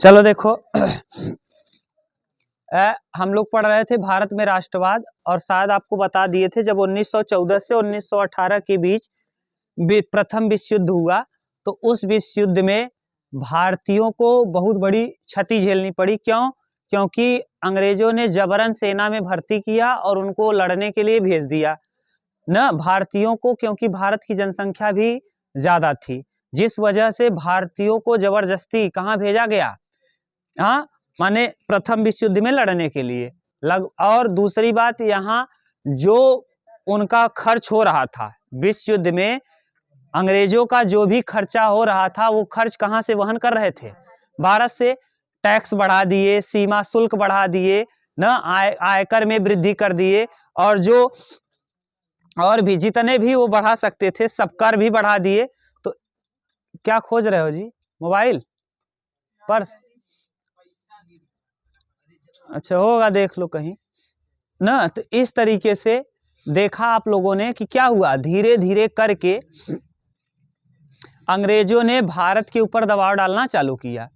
चलो देखो हम लोग पढ़ रहे थे भारत में राष्ट्रवाद, और शायद आपको बता दिए थे जब 1914 से 1918 के बीच प्रथम विश्व युद्ध हुआ, तो उस विश्व युद्ध में भारतीयों को बहुत बड़ी क्षति झेलनी पड़ी। क्यों? क्योंकि अंग्रेजों ने जबरन सेना में भर्ती किया और उनको लड़ने के लिए भेज दिया न भारतीयों को, क्योंकि भारत की जनसंख्या भी ज्यादा थी, जिस वजह से भारतीयों को जबरदस्ती कहाँ भेजा गया, हाँ माने प्रथम विश्व युद्ध में लड़ने के लिए और दूसरी बात, यहाँ जो उनका खर्च हो रहा था विश्व युद्ध में, अंग्रेजों का जो भी खर्चा हो रहा था वो खर्च कहाँ से वहन कर रहे थे? भारत से। टैक्स बढ़ा दिए, सीमा शुल्क बढ़ा दिए, न आयकर में वृद्धि कर दिए, और जो और भी जितने भी वो बढ़ा सकते थे सब कर भी बढ़ा दिए। तो क्या खोज रहे हो जी? Mobile, purse? अच्छा होगा, देख लो कहीं ना। तो इस तरीके से देखा आप लोगों ने कि क्या हुआ, धीरे धीरे करके अंग्रेजों ने भारत के ऊपर दबाव डालना चालू किया।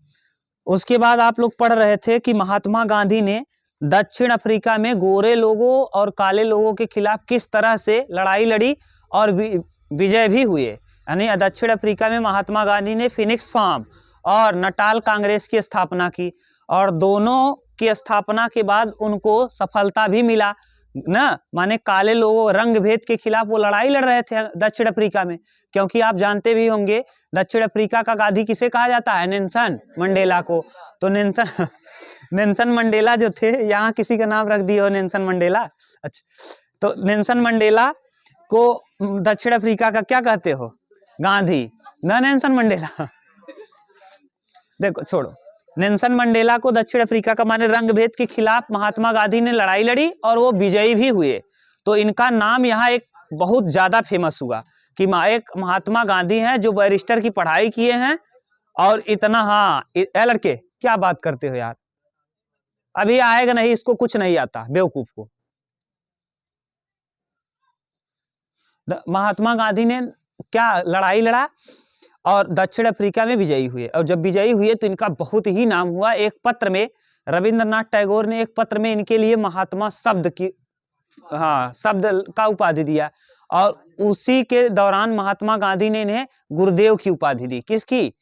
उसके बाद आप लोग पढ़ रहे थे कि महात्मा गांधी ने दक्षिण अफ्रीका में गोरे लोगों और काले लोगों के खिलाफ किस तरह से लड़ाई लड़ी और विजय भी हुए। यानी दक्षिण अफ्रीका में महात्मा गांधी ने फिनिक्स फार्म और नटाल कांग्रेस की स्थापना की, और दोनों की स्थापना के बाद उनको सफलता भी मिला ना। माने काले लोगों रंग भेद के खिलाफ वो लड़ाई लड़ रहे थे दक्षिण अफ्रीका में, क्योंकि आप जानते भी होंगे दक्षिण अफ्रीका का गांधी किसे कहा जाता है? नेल्सन मंडेला को। तो नेल्सन मंडेला जो थे, यहाँ किसी का नाम रख दिए हो नेल्सन मंडेला। अच्छा, तो नेल्सन मंडेला को दक्षिण अफ्रीका का क्या कहते हो? गांधी, ना नेल्सन मंडेला। देखो छोड़ो, नेल्सन मंडेला को दक्षिण अफ्रीका का माने रंग भेद के खिलाफ महात्मा गांधी ने लड़ाई लड़ी और वो विजयी भी हुए। तो इनका नाम यहाँ एक बहुत ज्यादा फेमस हुआ कि एक महात्मा गांधी हैं जो बैरिस्टर की पढ़ाई किए हैं, और इतना, हाँ लड़के क्या बात करते हो यार, अभी आएगा नहीं, इसको कुछ नहीं आता बेवकूफ को। महात्मा गांधी ने क्या लड़ाई लड़ा और दक्षिण अफ्रीका में विजयी हुए, और जब विजयी हुए तो इनका बहुत ही नाम हुआ। एक पत्र में रविंद्रनाथ टैगोर ने एक पत्र में इनके लिए महात्मा शब्द का उपाधि दिया, और उसी के दौरान महात्मा गांधी ने इन्हें गुरुदेव की उपाधि दी। किसकी?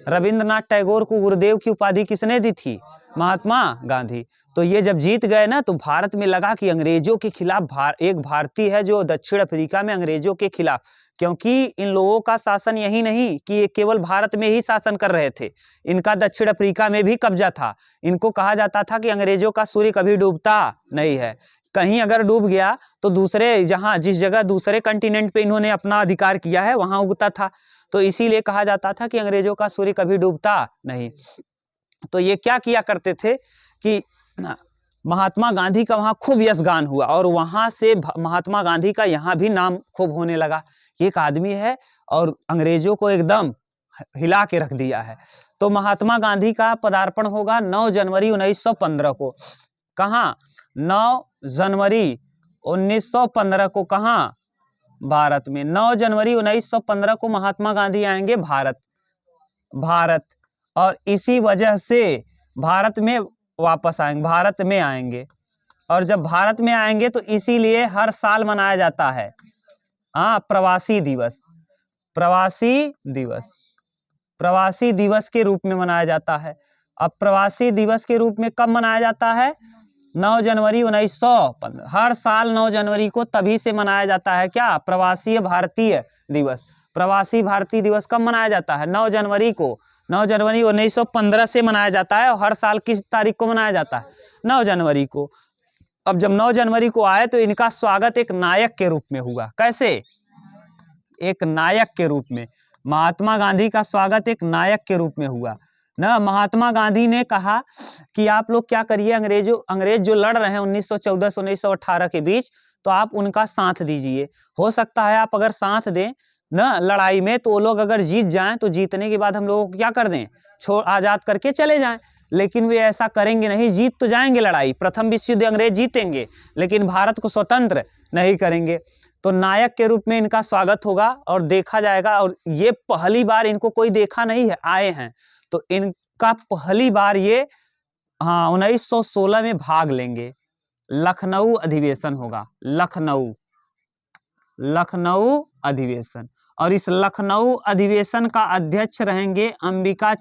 रविंद्रनाथ टैगोर को गुरुदेव की उपाधि किसने दी थी? महात्मा गांधी। तो ये जब जीत गए ना, तो भारत में लगा कि अंग्रेजों के खिलाफ एक भारतीय है जो दक्षिण अफ्रीका में अंग्रेजों के खिलाफ, क्योंकि इन लोगों का शासन यही नहीं कि ये केवल भारत में ही शासन कर रहे थे, इनका दक्षिण अफ्रीका में भी कब्जा था। इनको कहा जाता था कि अंग्रेजों का सूर्य कभी डूबता नहीं है, कहीं अगर डूब गया तो दूसरे जिस जगह दूसरे कंटिनेंट पे इन्होंने अपना अधिकार किया है वहां उगता था। तो इसीलिए कहा जाता था कि अंग्रेजों का सूर्य कभी डूबता नहीं। तो ये क्या किया करते थे कि महात्मा गांधी का वहां खूब यशगान हुआ, और वहां से महात्मा गांधी का यहाँ भी नाम खूब होने लगा। एक आदमी है और अंग्रेजों को एकदम हिला के रख दिया है। तो महात्मा गांधी का पदार्पण होगा 9 जनवरी 1915 को। कहाँ? 9 जनवरी 1915 को। कहाँ? भारत में। 9 जनवरी 1915 को महात्मा गांधी आएंगे भारत, और इसी वजह से भारत में वापस आएंगे, भारत में आएंगे। और जब भारत में आएंगे तो इसीलिए हर साल मनाया जाता है प्रवासी दिवस के रूप में मनाया जाता है। अब प्रवासी दिवस के रूप में कब मनाया जाता है? 9 जनवरी 1915। हर साल 9 जनवरी को तभी से मनाया जाता है क्या? प्रवासी भारतीय दिवस। प्रवासी भारतीय दिवस कब मनाया जाता है? 9 जनवरी को। 9 जनवरी 1915 से मनाया जाता है, और हर साल किस तारीख को मनाया जाता है? 9 जनवरी को। अब जब 9 जनवरी को आए तो इनका स्वागत एक नायक के रूप में हुआ। कैसे? एक नायक के रूप में। महात्मा गांधी का स्वागत एक नायक के रूप में हुआ ना। महात्मा गांधी ने कहा कि आप लोग क्या करिए, अंग्रेज जो लड़ रहे हैं 1914 से 1918 के बीच, तो आप उनका साथ दीजिए। हो सकता है आप अगर साथ दें ना लड़ाई में, तो वो लोग अगर जीत जाएं तो जीतने के बाद हम लोगों को क्या कर दें, आजाद करके चले जाएं। लेकिन वे ऐसा करेंगे नहीं। जीत तो जाएंगे लड़ाई, प्रथम विश्व युद्ध अंग्रेज जीतेंगे, लेकिन भारत को स्वतंत्र नहीं करेंगे। तो नायक के रूप में इनका स्वागत होगा और देखा जाएगा, और ये पहली बार इनको कोई देखा नहीं है, आए हैं। तो का पहली बार ये 1916 में भाग लेंगे। लखनऊ अधिवेशन होगा, लखनऊ अधिवेशन। और इस लखनऊ अधिवेशन का अध्यक्ष रहेंगे अंबिका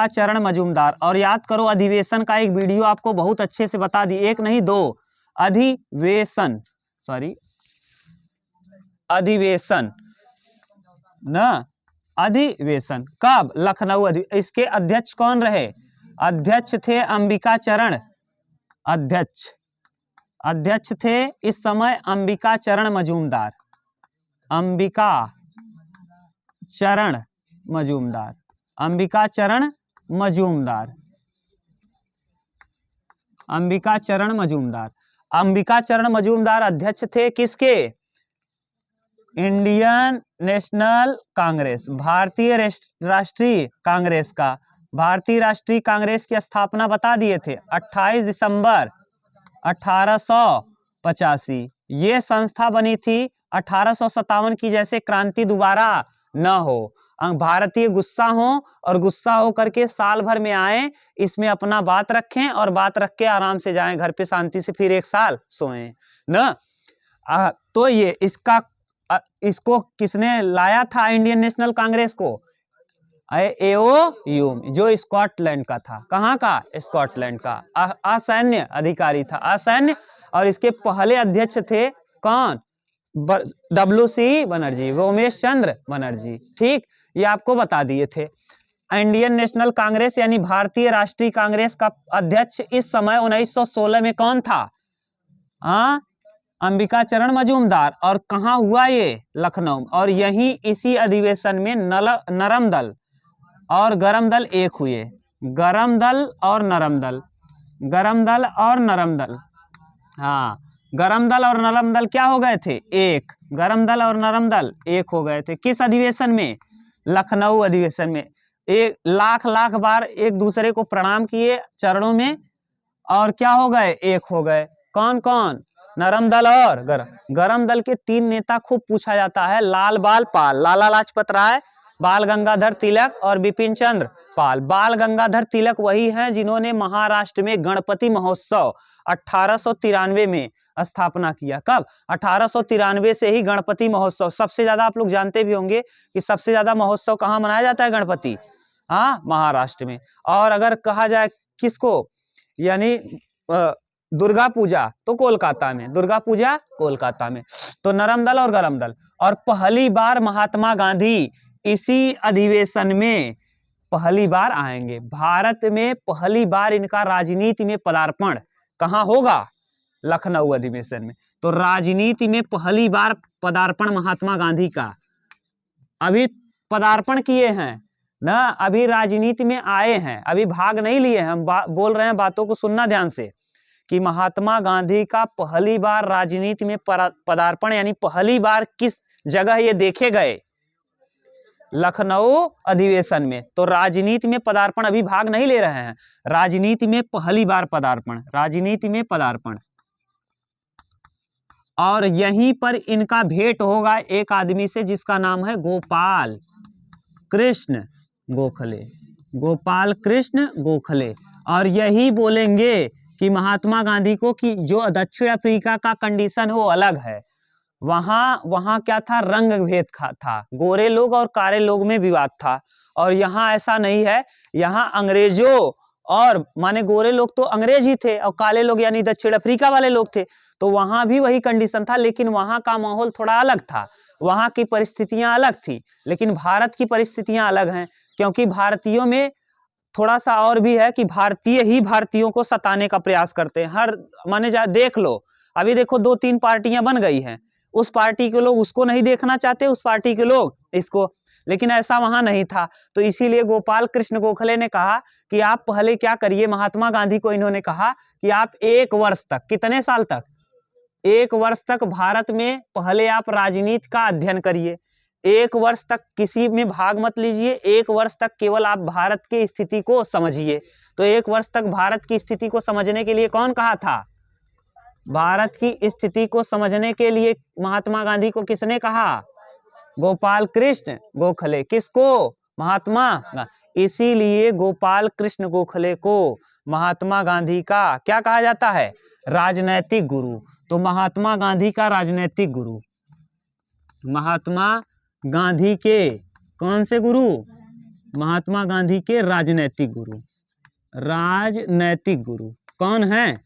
चरण मजूमदार। और याद करो, अधिवेशन का एक वीडियो आपको बहुत अच्छे से बता दी, एक नहीं दो, अधिवेशन कब? लखनऊ इसके अध्यक्ष कौन रहे? अध्यक्ष थे अंबिका चरण, अध्यक्ष थे इस समय अंबिका चरण मजूमदार, अंबिका चरण मजूमदार अध्यक्ष थे किसके? इंडियन नेशनल कांग्रेस, भारतीय राष्ट्रीय कांग्रेस का। भारतीय राष्ट्रीय कांग्रेस की स्थापना बता दिए थे 28 दिसंबर 1885। ये संस्था बनी थी 1857 की, जैसे क्रांति दोबारा न हो, भारतीय गुस्सा हो और गुस्सा हो करके साल भर में आए, इसमें अपना बात रखें और बात रख के आराम से जाएं घर पे शांति से, फिर एक साल सोएं न। तो ये इसको किसने लाया था इंडियन नेशनल कांग्रेस को? एओ जो स्कॉटलैंड का था। कहाँ का? स्कॉटलैंड का। असैन्य अधिकारी था, असैन्य। और इसके पहले अध्यक्ष थे कौन? WC बनर्जी, रोमेश चंद्र बनर्जी। ठीक, ये आपको बता दिए थे। इंडियन नेशनल कांग्रेस यानी भारतीय राष्ट्रीय कांग्रेस का अध्यक्ष इस समय 1916 में कौन था? अंबिका चरण मजूमदार। और कहाँ हुआ ये? लखनऊ। और यहीं इसी अधिवेशन में नरम दल और गरम दल एक हुए, गरम दल और नरम दल। हाँ, गरम दल और नरम दल क्या हो गए थे? एक। गरम दल और नरम दल एक हो गए थे। किस अधिवेशन में? लखनऊ अधिवेशन में। एक लाख बार एक दूसरे को प्रणाम किए चरणों में, और क्या हो गए? एक हो गए। कौन कौन? नरम दल और गरम दल के 3 नेता खूब पूछा जाता है, लाल बाल पाल, लाला लाजपत राय, बाल गंगाधर तिलक और बिपिन चंद्र पाल। बाल गंगाधर तिलक वही हैं जिन्होंने महाराष्ट्र में गणपति महोत्सव 1893 में स्थापना किया। कब? 1893 से ही गणपति महोत्सव। सबसे ज्यादा आप लोग जानते भी होंगे कि सबसे ज्यादा महोत्सव कहाँ मनाया जाता है? गणपति, महाराष्ट्र में। और अगर कहा जाए किसको, यानी दुर्गा पूजा, तो कोलकाता में, दुर्गा पूजा कोलकाता में। तो नरम दल और गरम दल। और पहली बार महात्मा गांधी इसी अधिवेशन में पहली बार आएंगे। भारत में पहली बार इनका राजनीति में पदार्पण कहाँ होगा? लखनऊ अधिवेशन में। तो राजनीति में पहली बार पदार्पण महात्मा गांधी का। अभी पदार्पण किए हैं ना, अभी राजनीति में आए हैं, अभी भाग नहीं लिए हैं। हम बोल रहे हैं, बातों को सुनना ध्यान से, कि महात्मा गांधी का पहली बार राजनीति में पदार्पण यानी पहली बार किस जगह ये देखे गए? लखनऊ अधिवेशन में। तो राजनीति में पदार्पण, अभी भाग नहीं ले रहे हैं, राजनीति में पहली बार पदार्पण, राजनीति में पदार्पण। और यहीं पर इनका भेंट होगा एक आदमी से जिसका नाम है गोपाल कृष्ण गोखले, गोपाल कृष्ण गोखले। और यही बोलेंगे कि महात्मा गांधी को कि जो दक्षिण अफ्रीका का कंडीशन है वो अलग है, वहां क्या था? रंग भेद था, गोरे लोग और काले लोग में विवाद था। और यहाँ ऐसा नहीं है, यहाँ अंग्रेजों और माने गोरे लोग तो अंग्रेज ही थे और काले लोग यानी दक्षिण अफ्रीका वाले लोग थे। तो वहां भी वही कंडीशन था, लेकिन वहां का माहौल थोड़ा अलग था, वहां की परिस्थितियां अलग थी। लेकिन भारत की परिस्थितियां अलग हैं, क्योंकि भारतीयों में थोड़ा सा और भी है कि भारतीय ही भारतीयों को सताने का प्रयास करते हैं। हर माने देख लो, अभी देखो 2-3 पार्टियां बन गई हैं, उस पार्टी के लोग उसको नहीं देखना चाहते, उस पार्टी के लोग इसको, लेकिन ऐसा वहां नहीं था। तो इसीलिए गोपाल कृष्ण गोखले ने कहा कि आप पहले क्या करिए, महात्मा गांधी को इन्होंने कहा कि आप 1 वर्ष तक, कितने साल तक? 1 वर्ष तक भारत में पहले आप राजनीति का अध्ययन करिए, 1 वर्ष तक किसी में भाग मत लीजिए, 1 वर्ष तक केवल आप भारत की स्थिति को समझिए। तो 1 वर्ष तक भारत की स्थिति को समझने के लिए कौन कहा था? भारत की स्थिति को समझने के लिए महात्मा गांधी को किसने कहा? गोपाल कृष्ण गोखले। किसको? इसीलिए गोपाल कृष्ण गोखले को महात्मा गांधी का क्या कहा जाता है? राजनैतिक गुरु। तो महात्मा गांधी का राजनैतिक गुरु, महात्मा गांधी के कौन से गुरु? महात्मा गांधी के राजनैतिक गुरु। राजनैतिक गुरु कौन है?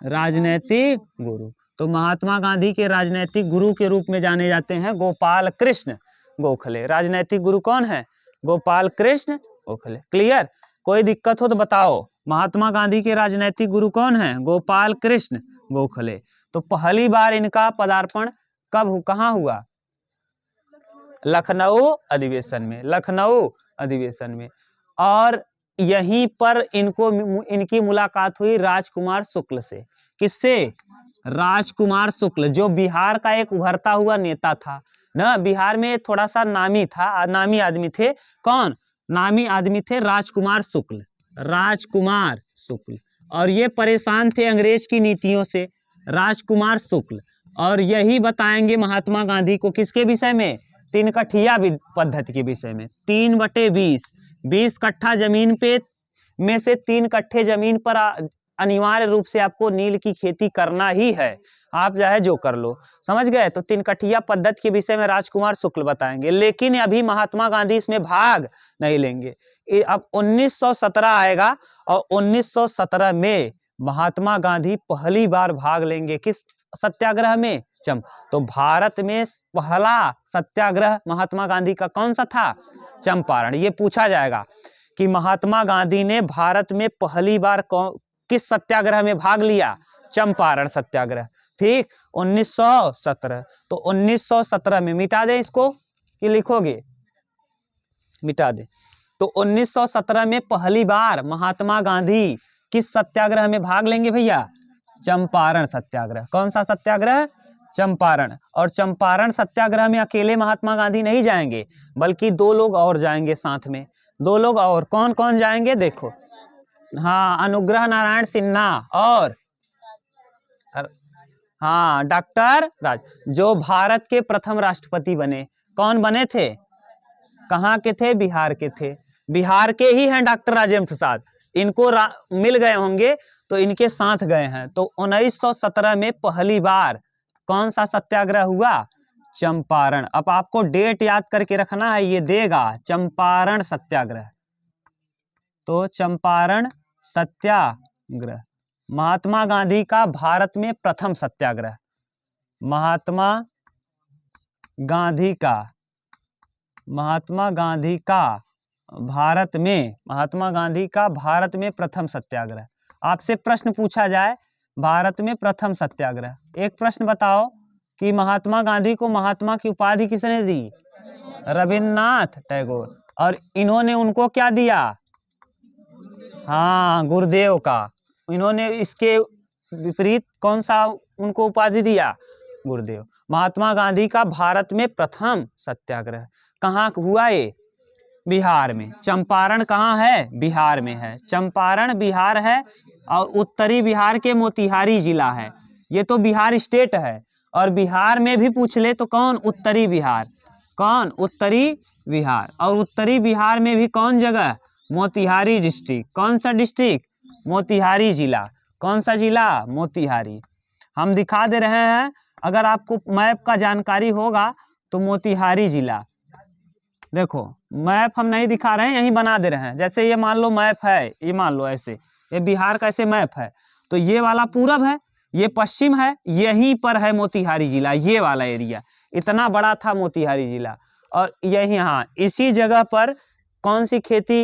राजनैतिक गुरु। तो महात्मा गांधी के राजनैतिक गुरु के रूप में जाने जाते हैं गोपाल कृष्ण गोखले। राजनैतिक गुरु कौन है? गोपाल कृष्ण गोखले। क्लियर? कोई दिक्कत हो तो बताओ। महात्मा गांधी के राजनैतिक गुरु कौन है? गोपाल कृष्ण गोखले। तो पहली बार इनका पदार्पण कहाँ हुआ? लखनऊ अधिवेशन में। लखनऊ अधिवेशन में। और यहीं पर इनकी मुलाकात हुई राजकुमार शुक्ल से। किससे? राजकुमार शुक्ल, जो बिहार का एक उभरता हुआ नेता था ना। बिहार में थोड़ा सा नामी था, नामी आदमी थे। कौन नामी आदमी थे? राजकुमार शुक्ल। राजकुमार शुक्ल। और ये परेशान थे अंग्रेज की नीतियों से। राजकुमार शुक्ल। और यही बताएंगे महात्मा गांधी को किसके विषय में? 3 कट्ठिया पद्धति के विषय में। 3/20, 20 कट्ठा जमीन पे में से 3 कट्ठे जमीन पर अनिवार्य रूप से आपको नील की खेती करना ही है। आप चाहे जो कर लो। समझ गए? तो 3 कट्ठिया पद्धति के विषय में राजकुमार शुक्ल बताएंगे। लेकिन अभी महात्मा गांधी इसमें भाग नहीं लेंगे। अब 1917 आएगा और 1917 में महात्मा गांधी पहली बार भाग लेंगे। किस सत्याग्रह में? तो भारत में पहला सत्याग्रह महात्मा गांधी का कौन सा था? चंपारण। ये पूछा जाएगा कि महात्मा गांधी ने भारत में पहली बार किस सत्याग्रह में भाग लिया? चंपारण सत्याग्रह। ठीक, 1917। तो 1917 में मिटा दे इसको कि लिखोगे? मिटा दे। तो 1917 में पहली बार महात्मा गांधी किस सत्याग्रह में भाग लेंगे भैया? चंपारण सत्याग्रह। कौन सा सत्याग्रह? चंपारण। और चंपारण सत्याग्रह में अकेले महात्मा गांधी नहीं जाएंगे, बल्कि 2 लोग और जाएंगे साथ में। 2 लोग और कौन कौन जाएंगे? देखो, हाँ, अनुग्रह नारायण सिन्हा और हाँ डॉक्टर राज, जो भारत के प्रथम राष्ट्रपति बने। कौन बने थे? कहाँ के थे? बिहार के थे। बिहार के ही हैं डॉक्टर राजेंद्र प्रसाद। इनको मिल गए होंगे तो इनके साथ गए हैं। तो 1917 में पहली बार कौन सा सत्याग्रह हुआ? चंपारण। अब आपको डेट याद करके रखना है, ये देगा चंपारण सत्याग्रह। तो चंपारण सत्याग्रह महात्मा गांधी का भारत में प्रथम सत्याग्रह। महात्मा गांधी का भारत में प्रथम सत्याग्रह। आपसे प्रश्न पूछा जाए भारत में प्रथम सत्याग्रह, एक प्रश्न बताओ कि महात्मा गांधी को महात्मा की उपाधि किसने दी? रविन्द्रनाथ टैगोर। और इन्होंने उनको क्या दिया? हाँ, गुरुदेव का। इन्होंने इसके विपरीत कौन सा उनको उपाधि दिया? गुरुदेव। महात्मा गांधी का भारत में प्रथम सत्याग्रह कहाँ हुआ? ये बिहार में। चंपारण कहाँ है? बिहार में है। चंपारण बिहार है और उत्तरी बिहार के मोतिहारी जिला है। ये तो बिहार स्टेट है। और बिहार में भी पूछ ले तो कौन? उत्तरी बिहार। कौन? उत्तरी बिहार। और उत्तरी बिहार में भी कौन जगह? मोतिहारी डिस्ट्रिक्ट। कौन सा डिस्ट्रिक्ट? मोतिहारी जिला। कौन सा जिला? मोतिहारी। हम दिखा दे रहे हैं, अगर आपको मैप का जानकारी होगा तो मोतिहारी जिला। देखो, मैप हम नहीं दिखा रहे हैं, यहीं बना दे रहे हैं। जैसे ये मान लो मैप है, ये मान लो ऐसे, ये बिहार का ऐसे मैप है, तो ये वाला पूरब है, ये पश्चिम है, यहीं पर है मोतिहारी जिला। ये वाला एरिया इतना बड़ा था मोतिहारी जिला। और यही, हाँ, इसी जगह पर कौन सी खेती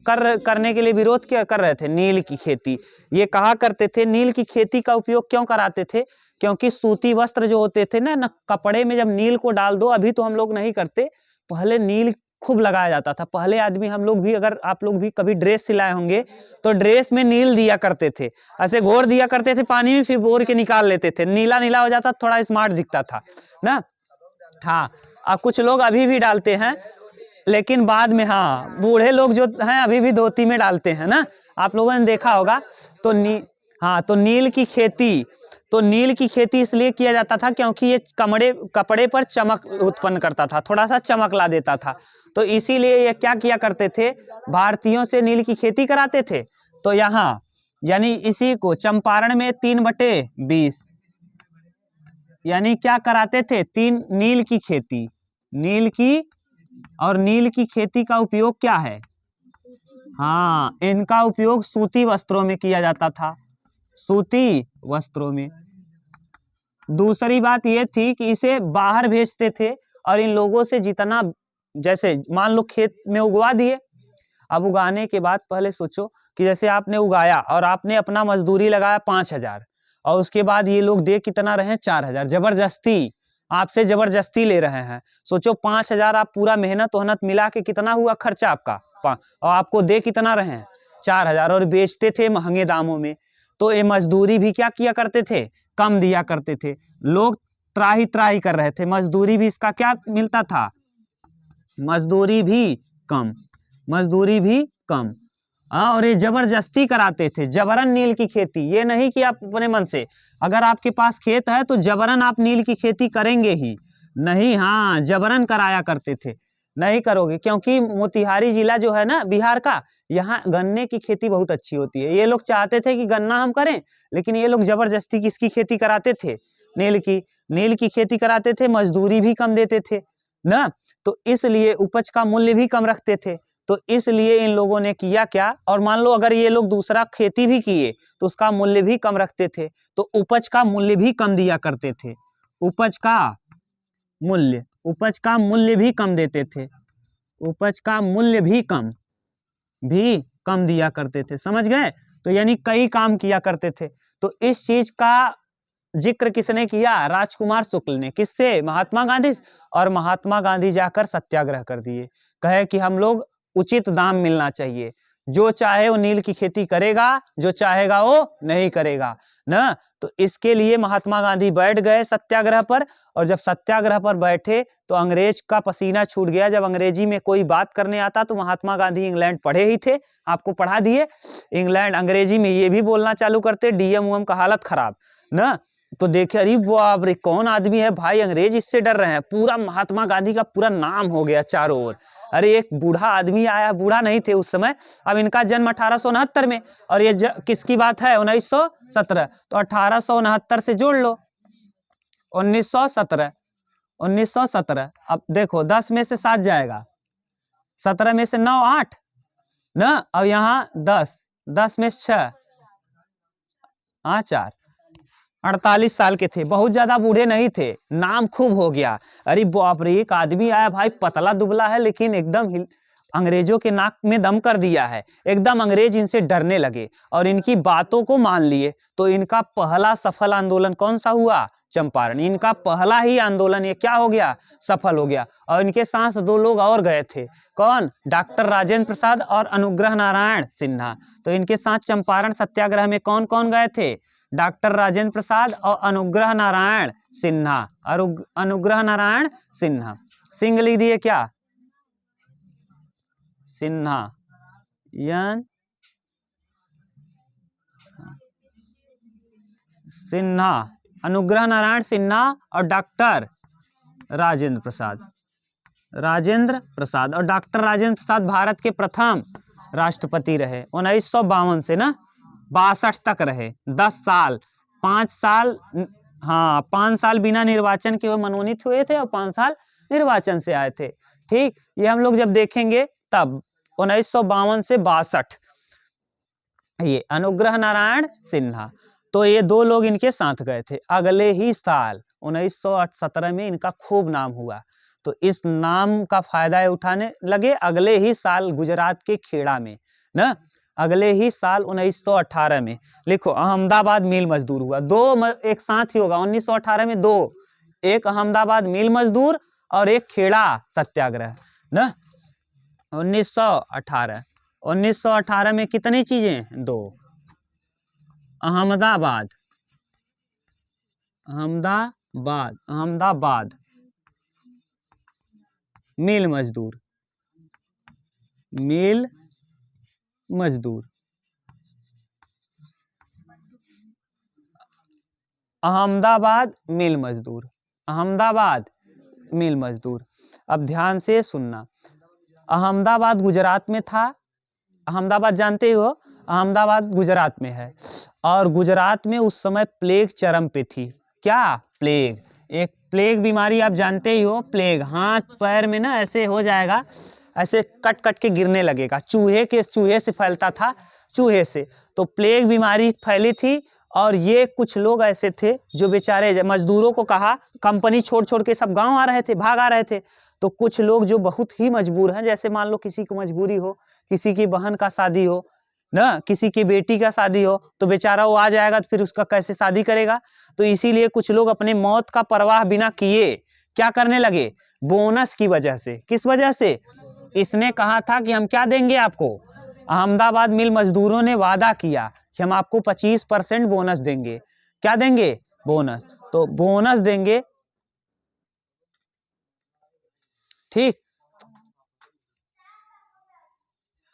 करने के लिए विरोध कर रहे थे? नील की खेती। ये कहा करते थे, नील की खेती का उपयोग क्यों कराते थे? क्योंकि सूती वस्त्र जो होते थे ना, कपड़े में जब नील को डाल दो, अभी तो हम लोग नहीं करते, पहले नील खूब लगाया जाता था। पहले आदमी, हम लोग भी, अगर आप लोग भी कभी ड्रेस सिलाए होंगे तो ड्रेस में नील दिया करते थे, ऐसे घोर दिया करते थे पानी में, फिर बोर के निकाल लेते थे, नीला नीला हो जाता, थोड़ा स्मार्ट दिखता था ना। हाँ, अब कुछ लोग अभी भी डालते हैं, लेकिन बाद में, हाँ, बूढ़े लोग जो हैं अभी भी धोती में डालते हैं ना, आप लोगों ने देखा होगा। तो हाँ, तो नील की खेती, तो नील की खेती इसलिए किया जाता था क्योंकि ये कपड़े पर चमक उत्पन्न करता था, थोड़ा सा चमक ला देता था। तो इसीलिए ये क्या किया करते थे, भारतीयों से नील की खेती कराते थे। तो यहाँ यानी इसी को चंपारण में 3/20 यानी क्या कराते थे, नील की खेती, नील की, और नील की खेती का उपयोग क्या है, हाँ, इनका उपयोग सूती वस्त्रों में किया जाता था, सूती वस्त्रों में। दूसरी बात ये थी कि इसे बाहर भेजते थे, और इन लोगों से जितना, जैसे मान लो खेत में उगवा दिए, अब उगाने के बाद पहले सोचो कि जैसे आपने उगाया और आपने अपना मजदूरी लगाया 5,000, और उसके बाद ये लोग दे कितना रहे, 4,000, जबरदस्ती, आपसे जबरदस्ती ले रहे हैं। सोचो 5,000 आप पूरा मेहनत मिला के कितना हुआ खर्चा आपका, और आपको दे कितना रहे हैं, 4,000, और बेचते थे महंगे दामों में। तो ये मजदूरी भी क्या किया करते थे, कम दिया करते थे। लोग त्राही त्राही कर रहे थे, मजदूरी भी इसका क्या मिलता था, मजदूरी भी कम, मजदूरी भी कम। और ये जबरदस्ती कराते थे, जबरन नील की खेती, ये नहीं कि आप अपने मन से, अगर आपके पास खेत है तो जबरन आप नील की खेती करेंगे ही नहीं, हाँ, जबरन कराया करते थे, नहीं करोगे, क्योंकि मोतिहारी जिला जो है ना बिहार का, यहाँ गन्ने की खेती बहुत अच्छी होती है। ये लोग चाहते थे कि गन्ना हम करें, लेकिन ये लोग जबरदस्ती किसकी खेती कराते थे, नील की खेती कराते थे, मजदूरी भी कम देते थे ना, तो इसलिए उपज का मूल्य भी कम रखते थे। तो इसलिए इन लोगों ने किया क्या, और मान लो अगर ये लोग दूसरा खेती भी किए तो उसका मूल्य भी कम रखते थे, तो उपज का मूल्य भी कम दिया करते थे, उपज का मूल्य भी कम देते थे, उपज का मूल्य भी कम दिया करते थे, समझ गए। तो यानी कई काम किया करते थे। तो इस चीज का जिक्र किसने किया, राजकुमार शुक्ल ने, किससे, महात्मा गांधी, और महात्मा गांधी जाकर सत्याग्रह कर दिए, कहे कि हम लोग उचित दाम मिलना चाहिए, जो चाहे वो नील की खेती करेगा, जो चाहेगा वो नहीं करेगा ना। तो इसके लिए महात्मा गांधी बैठ गए सत्याग्रह पर, और जब सत्याग्रह पर बैठे तो अंग्रेज का पसीना छूट गया। जब अंग्रेजी में कोई बात करने आता तो महात्मा गांधी इंग्लैंड पढ़े ही थे, आपको पढ़ा दिए, इंग्लैंड अंग्रेजी में ये भी बोलना चालू करते, डीएम उएम का हालत खराब ना। तो देखे, अरे बाप रे, कौन आदमी है भाई, अंग्रेज इससे डर रहे हैं, पूरा महात्मा गांधी का पूरा नाम हो गया चारों ओर। अरे एक बूढ़ा आदमी आया, बूढ़ा नहीं थे उस समय, अब इनका जन्म 1869 में, और ये किसकी बात है, 1917, तो 1869 से जोड़ लो 1917। अब देखो 10 में से 7 जाएगा, 17 में से 9 8 ना, अब यहाँ 10 में 6, हाँ 4, 48 साल के थे, बहुत ज्यादा बूढ़े नहीं थे, नाम खूब हो गया। अरे बाप रे, एक आदमी आया भाई, पतला दुबला है, लेकिन एकदम अंग्रेजों के नाक में दम कर दिया है, एकदम अंग्रेज इनसे डरने लगे और इनकी बातों को मान लिए। तो इनका पहला सफल आंदोलन कौन सा हुआ, चंपारण, इनका पहला ही आंदोलन ये क्या हो गया, सफल हो गया। और इनके साथ 2 लोग और गए थे, कौन, डॉक्टर राजेंद्र प्रसाद और अनुग्रह नारायण सिन्हा। तो इनके साथ चंपारण सत्याग्रह में कौन कौन गए थे, डॉक्टर राजेंद्र प्रसाद और अनुग्रह नारायण सिन्हा, अनुग्रह नारायण सिन्हा, सिंह लिख दिए क्या, सिन्हा, सिन्हा, अनुग्रह नारायण सिन्हा और डॉक्टर राजेंद्र प्रसाद और डॉक्टर राजेंद्र प्रसाद भारत के प्रथम राष्ट्रपति रहे 1952 से ना 62 तक रहे, 10 साल, 5 साल, हाँ 5 साल बिना निर्वाचन के वो मनोनीत हुए थे और 5 साल निर्वाचन से आए थे। ठीक, ये हम लोग जब देखेंगे तब 1952 से 62, ये अनुग्रह नारायण सिन्हा, तो ये 2 लोग इनके साथ गए थे। अगले ही साल 1917 में इनका खूब नाम हुआ, तो इस नाम का फायदा उठाने लगे अगले ही साल गुजरात के खेड़ा में ना, अगले ही साल 1918 में, लिखो अहमदाबाद मिल मजदूर हुआ, 2 एक साथ ही होगा 1918 में 2, एक अहमदाबाद मिल मजदूर और एक खेड़ा सत्याग्रह ना। 1918 में कितनी चीजें, 2, अहमदाबाद मिल मजदूर, अहमदाबाद मिल मजदूर, अहमदाबाद मिल मजदूर। अब ध्यान से सुनना, अहमदाबाद गुजरात में था, अहमदाबाद जानते हो, अहमदाबाद गुजरात में है, और गुजरात में उस समय प्लेग चरम पे थी। क्या? प्लेग। एक प्लेग बीमारी आप जानते ही हो, प्लेग, हाथ पैर में ना ऐसे हो जाएगा, ऐसे कट कट के गिरने लगेगा, चूहे से फैलता था, चूहे से। तो प्लेग बीमारी फैली थी, और ये कुछ लोग ऐसे थे जो बेचारे मजदूरों को कहा, कंपनी छोड़ छोड़ के सब गांव आ रहे थे, भाग आ रहे थे। तो कुछ लोग जो बहुत ही मजबूर हैं, जैसे मान लो किसी को मजबूरी हो, किसी की बहन का शादी हो ना, किसी की बेटी का शादी हो, तो बेचारा वो आ जाएगा, तो फिर उसका कैसे शादी करेगा। तो इसीलिए कुछ लोग अपने मौत का परवाह बिना किए क्या करने लगे, बोनस की वजह से। किस वजह से? इसने कहा था कि हम क्या देंगे आपको, अहमदाबाद मिल मजदूरों ने वादा किया कि हम आपको 25% बोनस देंगे। क्या देंगे? बोनस। तो बोनस देंगे, ठीक,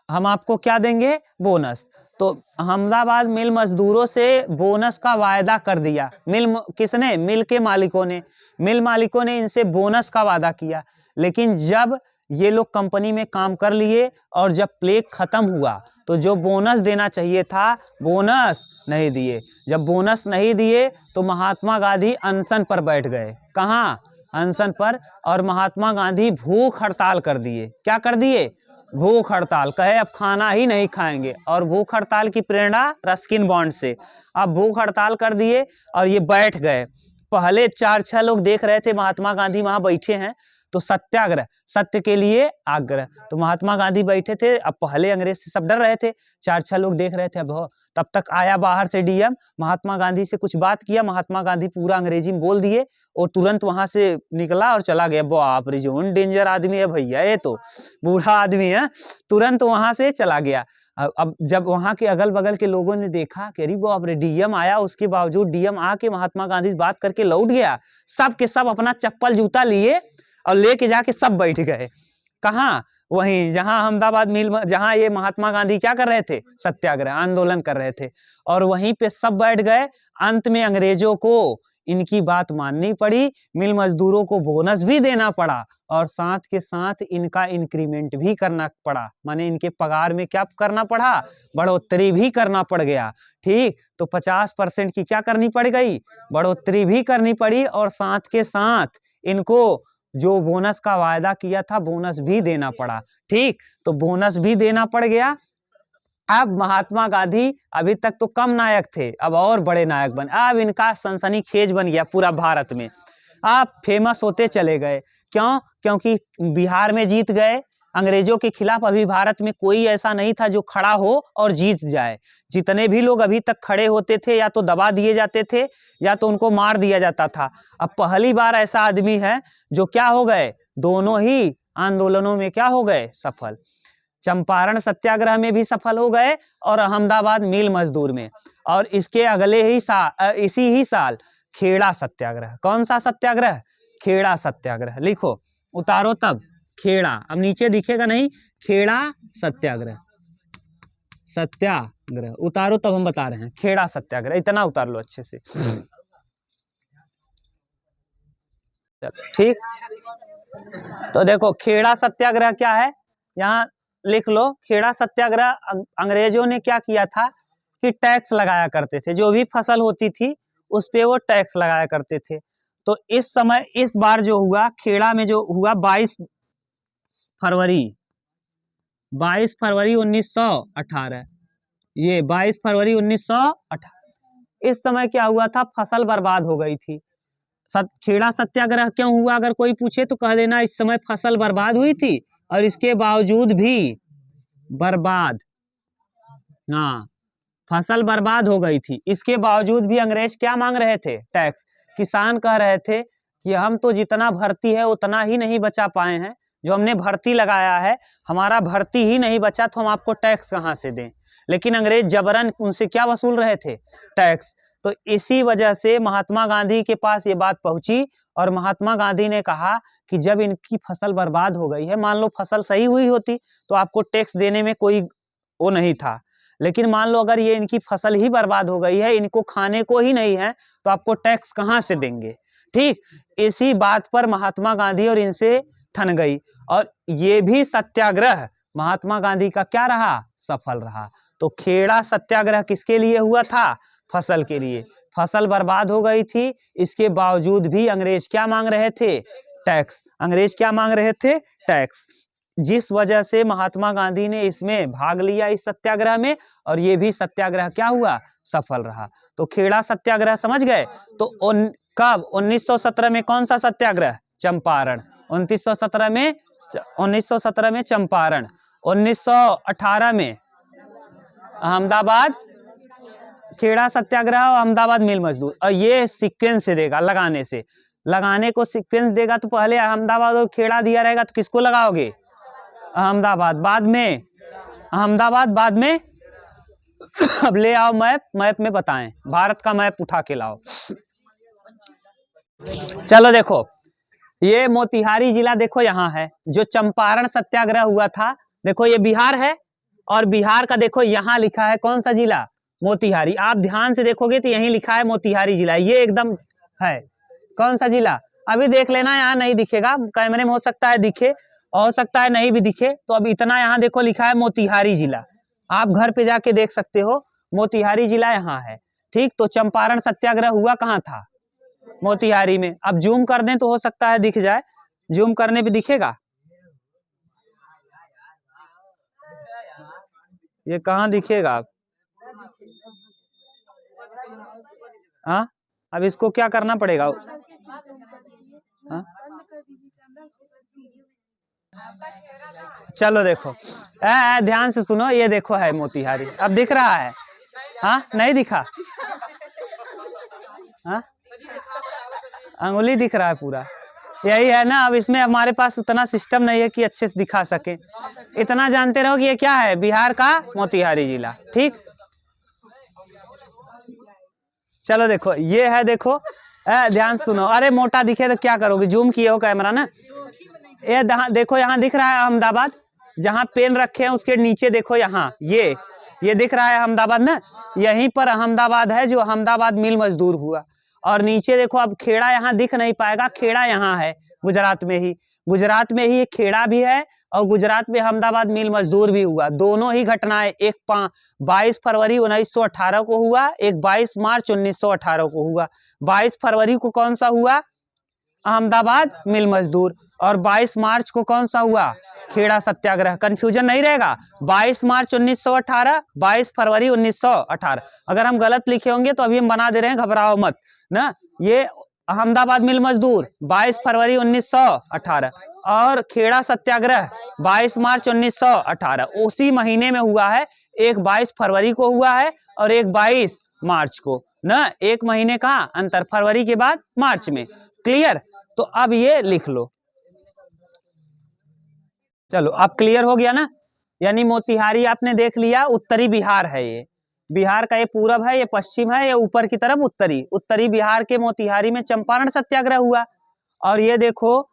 हम आपको क्या देंगे? बोनस। तो अहमदाबाद मिल मजदूरों से बोनस का वायदा कर दिया। किसने? मिल के मालिकों ने। मिल मालिकों ने इनसे बोनस का वादा किया, लेकिन जब ये लोग कंपनी में काम कर लिए और जब प्लेग खत्म हुआ, तो जो बोनस देना चाहिए था, बोनस नहीं दिए। जब बोनस नहीं दिए तो महात्मा गांधी अनशन पर बैठ गए। कहाँ? अनशन पर। और महात्मा गांधी भूख हड़ताल कर दिए। क्या कर दिए? भूख हड़ताल। कहे अब खाना ही नहीं खाएंगे, और भूख हड़ताल की प्रेरणा रस्किन बॉन्ड से। अब भूख हड़ताल कर दिए और ये बैठ गए। पहले 4-6 लोग देख रहे थे महात्मा गांधी वहां बैठे हैं, तो सत्याग्रह, सत्य के लिए आग्रह, तो महात्मा गांधी बैठे थे। अब पहले अंग्रेज से सब डर रहे थे, 4-6 लोग देख रहे थे। अब तब तक आया बाहर से डीएम, महात्मा गांधी से कुछ बात किया, महात्मा गांधी पूरा अंग्रेजी में बोल दिए, और तुरंत वहां से निकला और चला गया। बाप रे, जो डेंजर आदमी है भैया, ये तो बूढ़ा आदमी है, तुरंत वहां से चला गया। अब जब वहां के अगल बगल के लोगों ने देखा कि अरे बाप रे, डीएम आया, उसके बावजूद डीएम आके महात्मा गांधी से बात करके लौट गया, सब के सब अपना चप्पल जूता लिए और लेके जाके सब बैठ गए। कहाँ? वहीं जहां अहमदाबाद मिल, जहां ये महात्मा गांधी क्या कर रहे थे, सत्याग्रह आंदोलन कर रहे थे, और वहीं पे सब बैठ गए। अंत में अंग्रेजों को इनकी बात माननी पड़ी, मिल मजदूरों को बोनस भी देना पड़ा, और साथ के साथ इनका इंक्रीमेंट भी करना पड़ा, माने इनके पगार में क्या करना पड़ा, बढ़ोतरी भी करना पड़ गया। ठीक, तो 50% की क्या करनी पड़ गई, बढ़ोतरी भी करनी पड़ी, और साथ के साथ इनको जो बोनस का वायदा किया था, बोनस भी देना पड़ा। ठीक, तो बोनस भी देना पड़ गया। अब महात्मा गांधी अभी तक तो कम नायक थे, अब और बड़े नायक बने। अब इनका सनसनीखेज बन गया पूरा भारत में, अब फेमस होते चले गए। क्यों? क्योंकि बिहार में जीत गए। अंग्रेजों के खिलाफ अभी भारत में कोई ऐसा नहीं था जो खड़ा हो और जीत जाए। जितने भी लोग अभी तक खड़े होते थे, या तो दबा दिए जाते थे, या तो उनको मार दिया जाता था। अब पहली बार ऐसा आदमी है जो क्या हो गए, दोनों ही आंदोलनों में क्या हो गए, सफल। चंपारण सत्याग्रह में भी सफल हो गए, और अहमदाबाद मिल मजदूर में। और इसके अगले ही साल, इसी ही साल खेड़ा सत्याग्रह। कौन सा सत्याग्रह? खेड़ा सत्याग्रह। लिखो, उतारो तब खेड़ा, अब नीचे दिखेगा नहीं, खेड़ा सत्याग्रह, सत्याग्रह उतारो तब हम बता रहे हैं। खेड़ा सत्याग्रह इतना उतार लो अच्छे से, ठीक। तो देखो खेड़ा सत्याग्रह क्या है, यहाँ लिख लो। खेड़ा सत्याग्रह, अंग्रेजों ने क्या किया था कि टैक्स लगाया करते थे, जो भी फसल होती थी उस पे वो टैक्स लगाया करते थे। तो इस समय, इस बार जो हुआ खेड़ा में, जो हुआ 22 फरवरी 1918, ये 22 फरवरी 1918, इस समय क्या हुआ था, फसल बर्बाद हो गई थी। खेड़ा सत्याग्रह क्यों हुआ, अगर कोई पूछे तो कह देना इस समय फसल बर्बाद हुई थी, और इसके बावजूद भी बर्बाद, हाँ, फसल बर्बाद हो गई थी, इसके बावजूद भी अंग्रेज क्या मांग रहे थे, टैक्स। किसान कह रहे थे कि हम तो जितना भर्ती है उतना ही नहीं बचा पाए हैं, जो हमने भर्ती लगाया है, हमारा भर्ती ही नहीं बचा, तो हम आपको टैक्स कहाँ से दें। लेकिन अंग्रेज जबरन उनसे क्या वसूल रहे थे, टैक्स। तो इसी वजह से महात्मा गांधी के पास ये बात पहुंची, और महात्मा गांधी ने कहा कि जब इनकी फसल बर्बाद हो गई है, मान लो फसल सही हुई होती तो आपको टैक्स देने में कोई वो नहीं था, लेकिन मान लो अगर ये इनकी फसल ही बर्बाद हो गई है, इनको खाने को ही नहीं है, तो आपको टैक्स कहाँ से देंगे। ठीक, इसी बात पर महात्मा गांधी और इनसे ठन गई, और ये भी सत्याग्रह महात्मा गांधी का क्या रहा, सफल रहा। तो खेड़ा सत्याग्रह किसके लिए हुआ था, फसल के लिए। फसल बर्बाद हो गई थी, इसके बावजूद भी अंग्रेज क्या मांग रहे थे, टैक्स। अंग्रेज क्या मांग रहे थे, टैक्स। जिस वजह से महात्मा गांधी ने इसमें भाग लिया, इस सत्याग्रह में, और ये भी सत्याग्रह क्या हुआ, सफल रहा। तो खेड़ा सत्याग्रह समझ गए। तो कब 1917 में कौन सा सत्याग्रह, चंपारण। 1917 में चंपारण, 1918 में अहमदाबाद खेड़ा सत्याग्रह और अहमदाबाद मिल मजदूर। और ये सीक्वेंस से देगा, लगाने को सीक्वेंस देगा। तो पहले अहमदाबाद और खेड़ा दिया रहेगा, तो किसको लगाओगे, अहमदाबाद, बाद में अहमदाबाद, बाद में अब ले आओ मैप में बताएं, भारत का मैप उठा के लाओ। चलो देखो, ये मोतिहारी जिला देखो यहाँ है, जो चंपारण सत्याग्रह हुआ था। देखो ये बिहार है, और बिहार का देखो यहाँ लिखा है कौन सा जिला, मोतिहारी। आप ध्यान से देखोगे तो यहीं लिखा है मोतिहारी जिला, ये एकदम है कौन सा जिला। अभी देख लेना, यहाँ नहीं दिखेगा, कैमरे में हो सकता है दिखे, हो सकता है नहीं भी दिखे। तो अब इतना यहाँ देखो लिखा है मोतिहारी जिला, आप घर पे जाके देख सकते हो, मोतिहारी जिला यहाँ है। ठीक, तो चंपारण सत्याग्रह हुआ कहाँ था, मोतिहारी में। अब जूम कर दें तो हो सकता है दिख जाए, जूम करने पे दिखेगा। ये कहाँ दिखेगा आप, हाँ, अब इसको क्या करना पड़ेगा, हाँ? चलो देखो, ध्यान से सुनो, ये देखो है मोतिहारी, अब दिख रहा है, हाँ नहीं दिखा, हाँ अंगुली दिख रहा है पूरा, यही है ना। अब इसमें हमारे पास उतना सिस्टम नहीं है कि अच्छे से दिखा सके, इतना जानते रहो कि ये क्या है, बिहार का मोतिहारी जिला। ठीक, चलो देखो ये है, देखो ध्यान सुनो, अरे मोटा दिखे तो क्या करोगे, जूम किए हो कैमरा ना। ये देखो यहाँ दिख रहा है अहमदाबाद, जहाँ पेन रखे हैं उसके नीचे देखो, यहाँ ये दिख रहा है अहमदाबाद ना, यहीं पर अहमदाबाद है, जो अहमदाबाद मिल मजदूर हुआ। और नीचे देखो, अब खेड़ा यहाँ दिख नहीं पाएगा, खेड़ा यहाँ है गुजरात में ही खेड़ा भी है, और गुजरात में अहमदाबाद मिल मजदूर भी हुआ। दोनों ही घटनाएं, एक 22 फरवरी 1918 को हुआ, एक 22 मार्च 1918 को हुआ। 22 फरवरी को कौन सा हुआ, अहमदाबाद मिल मजदूर, और 22 मार्च को कौन सा हुआ, खेड़ा सत्याग्रह। कंफ्यूजन नहीं रहेगा, 22 मार्च 1918, 22 फरवरी 1918। अगर हम गलत लिखे होंगे तो अभी हम बना दे रहे हैं, घबराओ मत ना। ये अहमदाबाद मिल मजदूर 22 फरवरी 1918, और खेड़ा सत्याग्रह 22 मार्च 1918, उसी महीने में हुआ है। एक 22 फरवरी को हुआ है और एक 22 मार्च को ना, एक महीने का अंतर, फरवरी के बाद मार्च में। क्लियर, तो अब ये लिख लो। चलो अब क्लियर हो गया ना, यानी मोतिहारी आपने देख लिया, उत्तरी बिहार है, ये बिहार का, ये पूरब है, ये पश्चिम है, ये ऊपर की तरफ उत्तरी बिहार के मोतिहारी में चंपारण सत्याग्रह हुआ। और ये देखो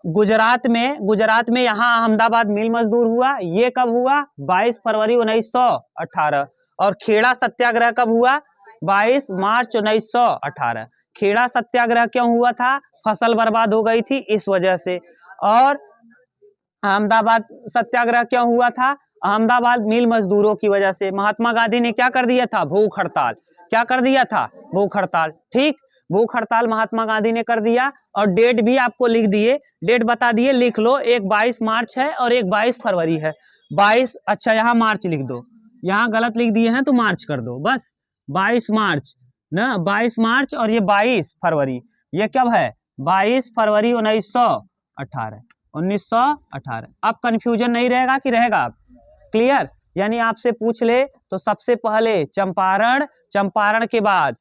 गुजरात में यहाँ अहमदाबाद मिल मजदूर हुआ, ये कब हुआ, 22 फरवरी 1918। और खेड़ा सत्याग्रह कब हुआ, 22 मार्च 1918। खेड़ा सत्याग्रह क्यों हुआ था, फसल बर्बाद हो गई थी इस वजह से। और अहमदाबाद सत्याग्रह क्यों हुआ था, अहमदाबाद मिल मजदूरों की वजह से। महात्मा गांधी ने क्या कर दिया था, भूख हड़ताल। क्या कर दिया था, भूख हड़ताल। ठीक, भूख हड़ताल महात्मा गांधी ने कर दिया, और डेट भी आपको लिख दिए, डेट बता दिए, लिख लो। एक 22 मार्च है और एक 22 फरवरी है। 22, अच्छा यहाँ मार्च लिख दो, यहाँ गलत लिख दिए हैं तो मार्च कर दो बस। 22 मार्च ना, 22 मार्च, और ये 22 फरवरी, ये कब है, 22 फरवरी 1918। अब कंफ्यूजन नहीं रहेगा कि रहेगा, क्लियर। यानी आपसे पूछ ले तो सबसे पहले चंपारण के बाद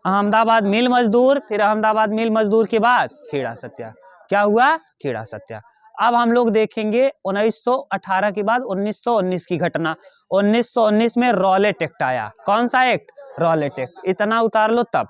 अहमदाबाद मिल मजदूर, फिर अहमदाबाद मिल मजदूर के बाद खेड़ा सत्याग्रह। क्या हुआ, खेड़ा सत्याग्रह। अब हम लोग देखेंगे 1918 के बाद 1919 की घटना। 1919 में रॉलेट एक्ट आया। कौन सा एक्ट, रॉलेट एक्ट। इतना उतार लो तब।